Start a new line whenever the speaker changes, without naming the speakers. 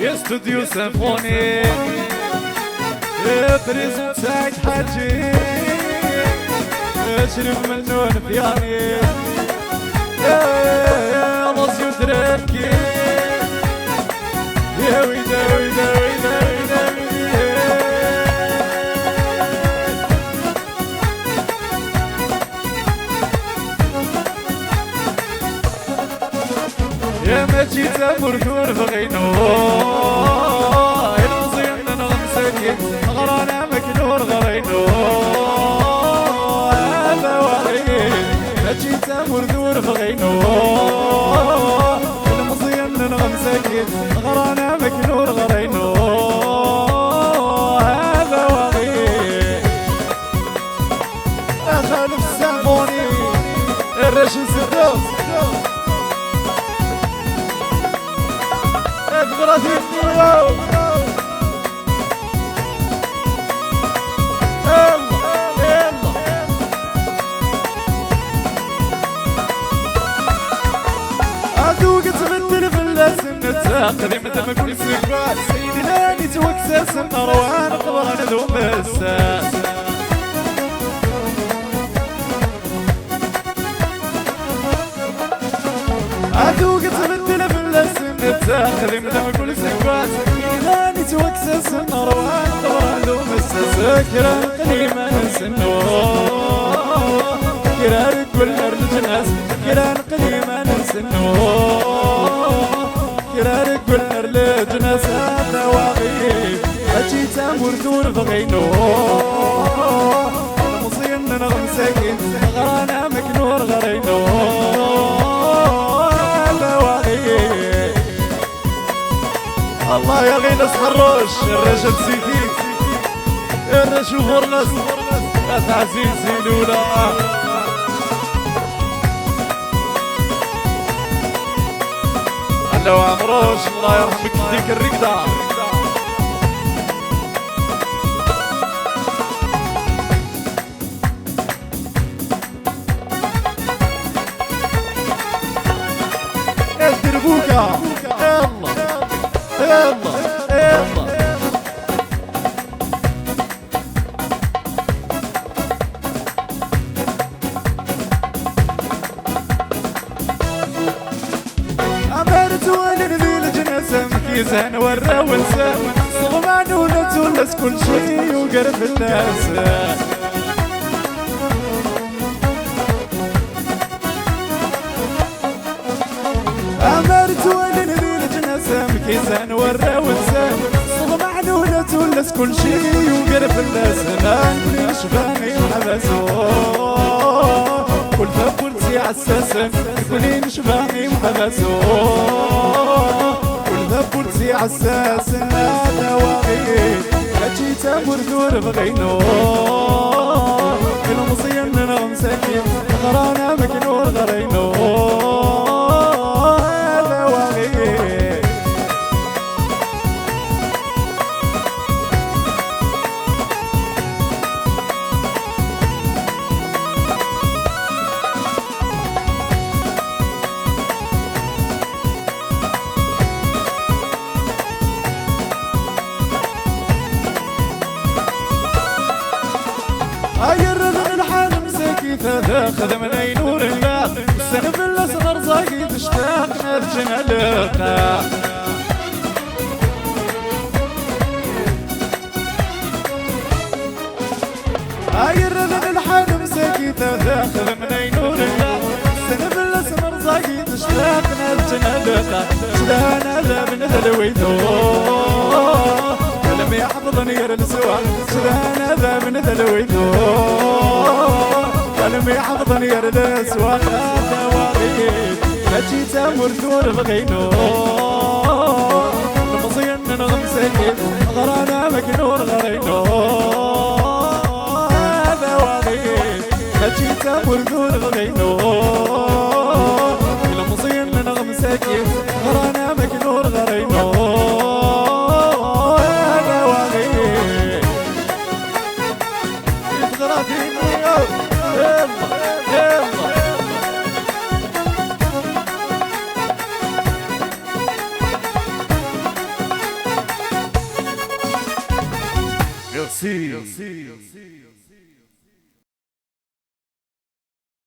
يا استوديو سيمفوني يا بريزون سعيد حاجي شريف منون بياني يا راسيو تركي يا ويدا ويدا ويدا ويدا يا ما جيت مرثور بغينو المصير نغمسك غرانا مكنور غرينو هذا وغير ما جيت مرثور بغينو المصير نغمسك غرانا مكنور غرينو هذا وغير خالف السامبوني الرشن سدوس غراتي الدنيا عدو قتبدل في اللسن نتاخذ مدام كل سكوات سيدي لاني توكسس النروان قبران ذو مساس عدو قتبدل في اللسن نتاخذ مدام كل سكوات سيدي لاني توكسس النروان قبران ذو مساس كرام قديما نسنو كرار كل الجناس كرار قديما نسنو كرار كل الجناس هذا واغيب اجيت مرثور بغينو المصير نغمسك غرانا مكنور غرينو هذا واغيب الله يا غينس حروش الرجل سيدي الرجل غرنس عزيزي لولا لو عمروش الله يرحمك يديك الركضة الدربوكة يلا يلا يلا مكيزان ورا ونسى صغمان ونتولس كل شي وقرب الناس عمرت ولن ذي الجناسة مكيزان ورا ونسى صغمان ونتولس كل شي وقرب الناس ناني شباني وحبسو كل فبولتي عساسا يقولين شباني وحبسو بولتي عساس هذا واغيب اجيت مرثور بغينو المصير نغمسك غرانا مكنور غرينو هذا واغيب الرجل الحال مساكي تاخذ من اي نور الله السنف الاصغر زاقي تشتاق نرجع لقاء الرجل الحال مساكي تاخذ من اي نور الله السنف الاصغر زاقي تشتاق نرجع لقاء شدانا ذا من ذلويتو لم يحفظني غير السوى شدانا ذا من ذلويتو لم يحفظني غير السوى هذا واغيب اجيت مرثور بغينو المصير نغمسك غرانا مكنور غرينو هذا واغيب اجيت مرثور بغينو المصير نغمسك غرانا مكنور غرينو
Merci.